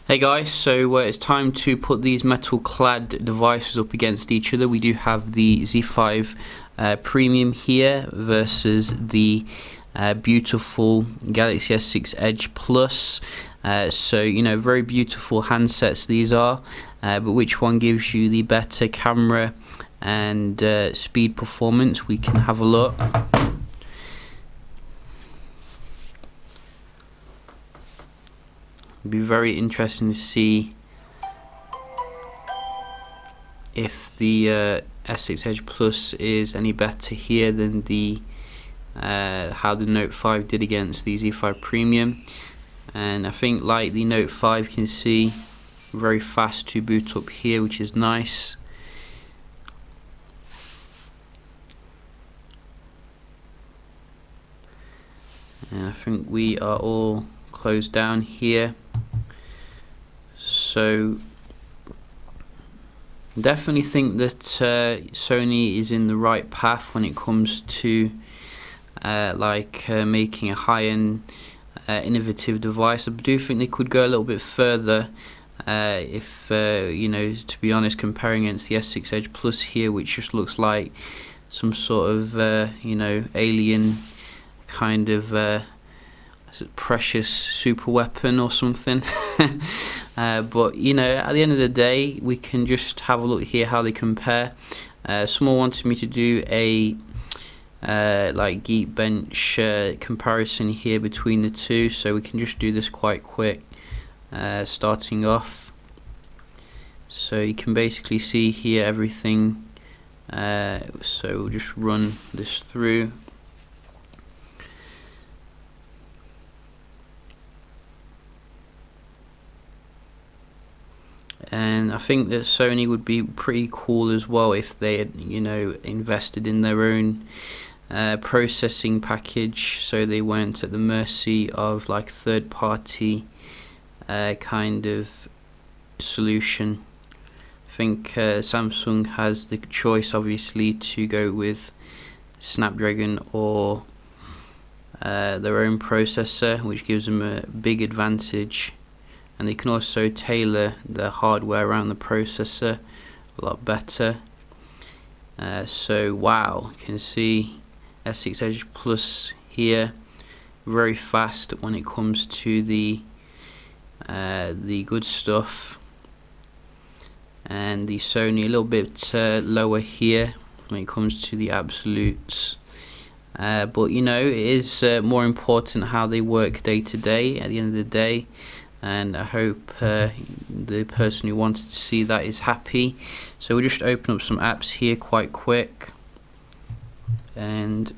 Hey guys, so it's time to put these metal clad devices up against each other. We do have the Z5 Premium here versus the beautiful Galaxy S6 Edge Plus. So you know, very beautiful handsets these are, but which one gives you the better camera and speed performance? We can have a look. It'd be very interesting to see if the S6 Edge Plus is any better here than the how the Note 5 did against the Z5 Premium. And I think, like the Note 5, you can see very fast to boot up here, which is nice. And I think we are all closed down here. So definitely think that Sony is in the right path when it comes to making a high-end innovative device. I do think they could go a little bit further if you know, to be honest, comparing against the S6 Edge Plus here, which just looks like some sort of you know, alien kind of precious super weapon or something. But you know, at the end of the day, we can just have a look here how they compare. Someone wanted me to do a like Geekbench comparison here between the two, so we can just do this quite quick, starting off. So you can basically see here everything, so we'll just run this through. And I think that Sony would be pretty cool as well if they had, you know, invested in their own processing package, so they weren't at the mercy of like third-party kind of solution. I think Samsung has the choice, obviously, to go with Snapdragon or their own processor, which gives them a big advantage. And they can also tailor the hardware around the processor a lot better. So wow, you can see S6 Edge Plus here, very fast when it comes to the good stuff, and the Sony a little bit lower here when it comes to the absolutes. But you know, it is more important how they work day to day at the end of the day. And I hope the person who wanted to see that is happy. So we'll just open up some apps here quite quick and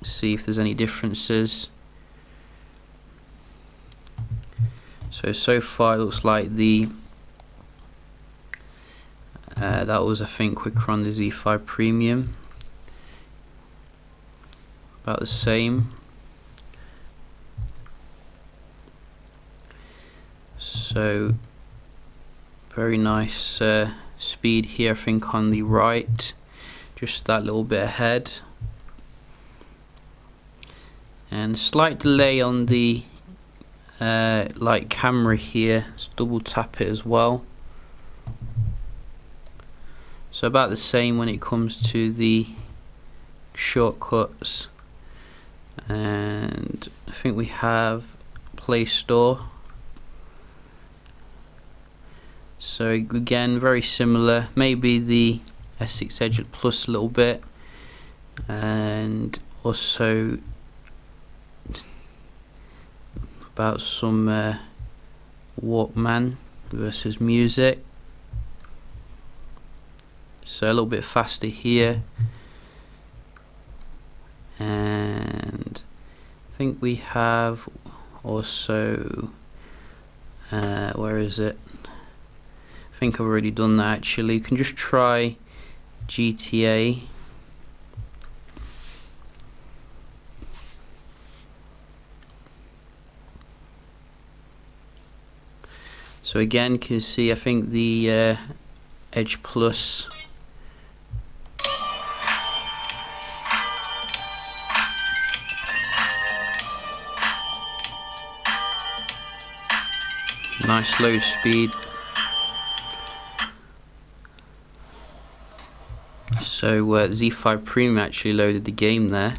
see if there's any differences. So far it looks like the that was, I think, quicker on the Z5 Premium, about the same. So very nice speed here, I think, on the right, just that little bit ahead, and slight delay on the like camera here. Let's double tap it as well. So about the same when it comes to the shortcuts. And I think we have Play Store. So again, very similar, maybe the S6 Edge Plus a little bit, and also about some Walkman versus music. So a little bit faster here, and I think we have also where is it? I think I've already done that actually. You can just try GTA. So again, you can see, I think the Edge Plus Nice load speed. So Z5 Premium actually loaded the game there,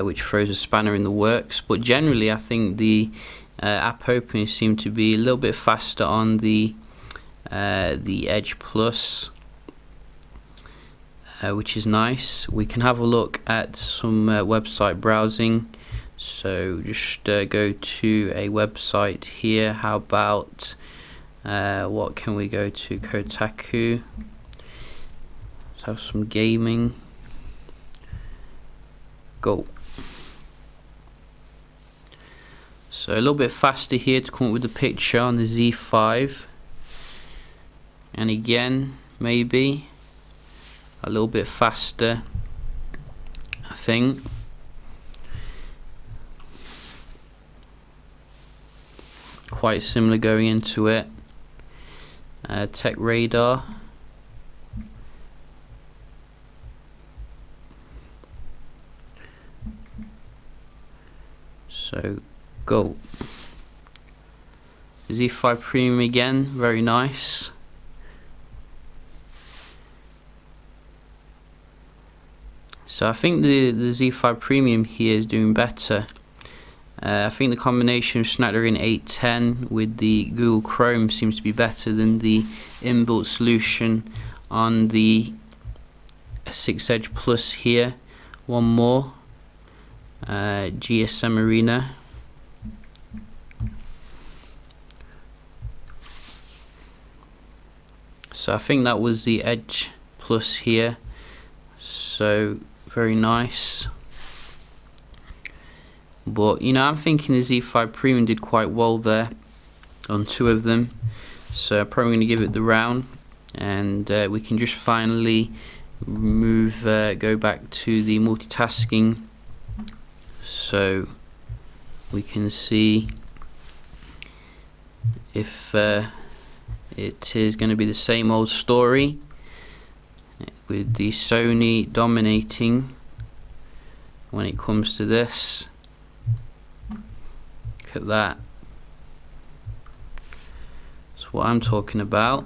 which throws a spanner in the works. But generally, I think the app openings seem to be a little bit faster on the Edge Plus, which is nice. We can have a look at some website browsing. So just go to a website here. How about what can we go to? Kotaku. Let's have some gaming. Go. So a little bit faster here to come up with the picture on the Z5, and again maybe a little bit faster, I think. Quite similar going into it. Tech Radar. So go. Z5 Premium again, very nice. So I think the Z5 Premium here is doing better. I think the combination of Snapdragon 810 with the Google Chrome seems to be better than the inbuilt solution on the S6 Edge Plus here. One more. GSM Arena. So I think that was the Edge Plus here. So very nice. But you know, I'm thinking the Z5 Premium did quite well there on two of them. So I'm probably going to give it the round, and we can just finally go back to the multitasking. So we can see if it is going to be the same old story with the Sony dominating when it comes to this. Look at that. That's what I'm talking about.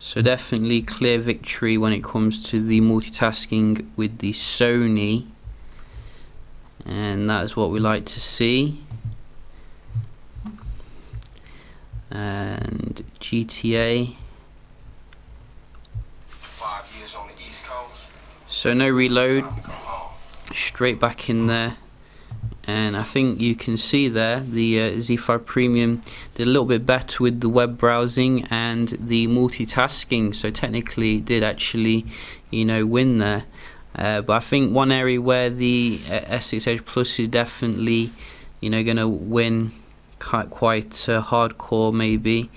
So definitely clear victory when it comes to the multitasking with the Sony, and that is what we like to see. And GTA. 5 years on the East Coast. So no reload, straight back in there. And I think you can see there the Z5 Premium did a little bit better with the web browsing and the multitasking, so technically it did actually, you know, win there. But I think one area where the S6 Edge Plus is definitely, you know, going to win quite hardcore maybe,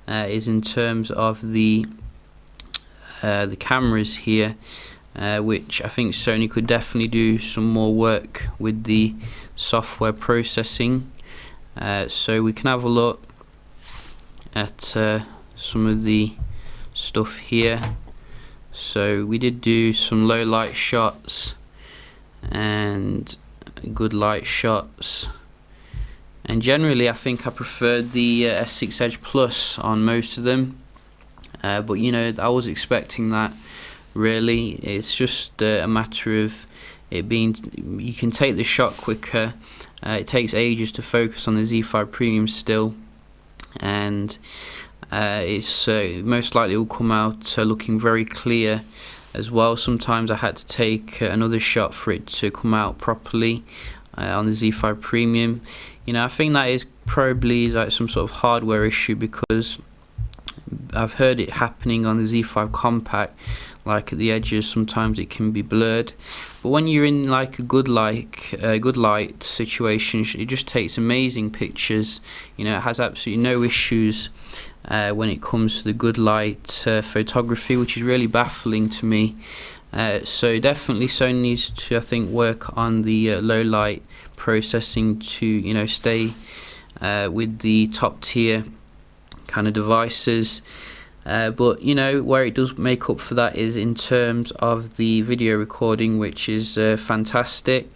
is in terms of the cameras here. Which I think Sony could definitely do some more work with the software processing. So we can have a look at some of the stuff here. So we did do some low light shots and good light shots, and generally I think I preferred the S6 Edge Plus on most of them, but you know, I was expecting that. Really, it's just a matter of it being, you can take the shot quicker. It takes ages to focus on the Z5 Premium still, and it's most likely will come out looking very clear as well. Sometimes I had to take another shot for it to come out properly on the Z5 Premium. You know, I think that is probably like some sort of hardware issue, because I've heard it happening on the Z5 Compact. Like at the edges, sometimes it can be blurred. But when you're in like a good light situation, it just takes amazing pictures. You know, it has absolutely no issues when it comes to the good light photography, which is really baffling to me. So definitely Sony needs to, I think, work on the low light processing to, you know, stay with the top tier kind of devices. But you know, where it does make up for that is in terms of the video recording, which is fantastic.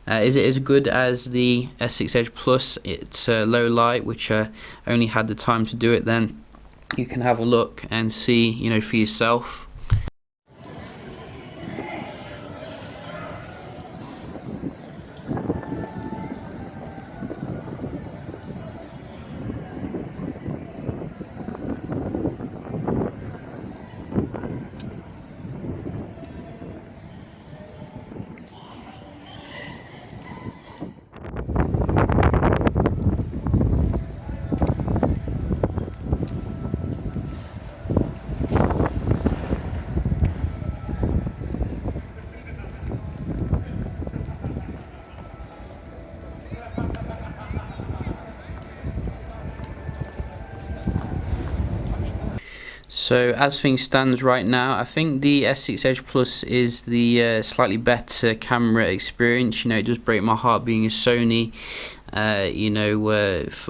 Is it as good as the S6 Edge Plus? It's low light, which I only had the time to do it then. You can have a look and see, you know, for yourself. So as things stands right now, I think the S6 Edge Plus is the slightly better camera experience. You know, it does break my heart being a Sony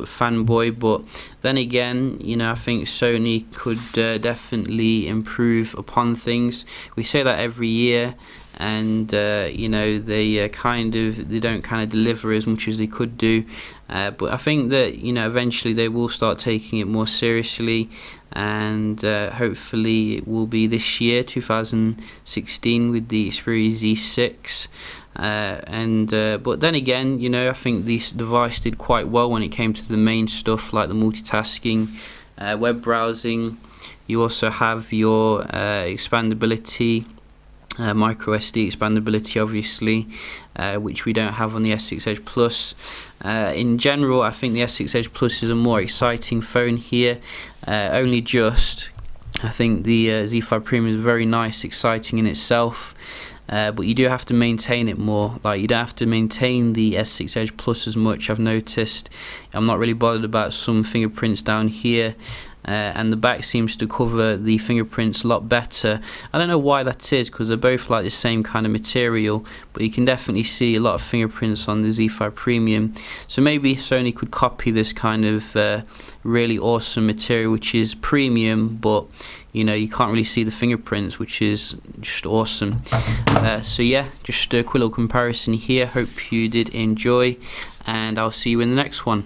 fanboy, but then again, you know, I think Sony could definitely improve upon things. We say that every year, and you know, they don't kind of deliver as much as they could do, but I think that, you know, eventually they will start taking it more seriously, and hopefully it will be this year, 2016, with the Xperia Z6. But then again, you know, I think this device did quite well when it came to the main stuff like the multitasking, web browsing. You also have your expandability, micro SD expandability, obviously, which we don't have on the S6 Edge Plus. In general, I think the S6 Edge Plus is a more exciting phone here, only just. I think the Z5 Premium is very nice, exciting in itself, but you do have to maintain it more. Like, you don't have to maintain the S6 Edge Plus as much, I've noticed. I'm not really bothered about some fingerprints down here, and the back seems to cover the fingerprints a lot better. I don't know why that is, because they're both like the same kind of material, but you can definitely see a lot of fingerprints on the Z5 Premium. So maybe Sony could copy this kind of really awesome material, which is premium, but you know, you can't really see the fingerprints, which is just awesome. So yeah, just a quick little comparison here. Hope you did enjoy, and I'll see you in the next one.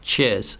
Cheers.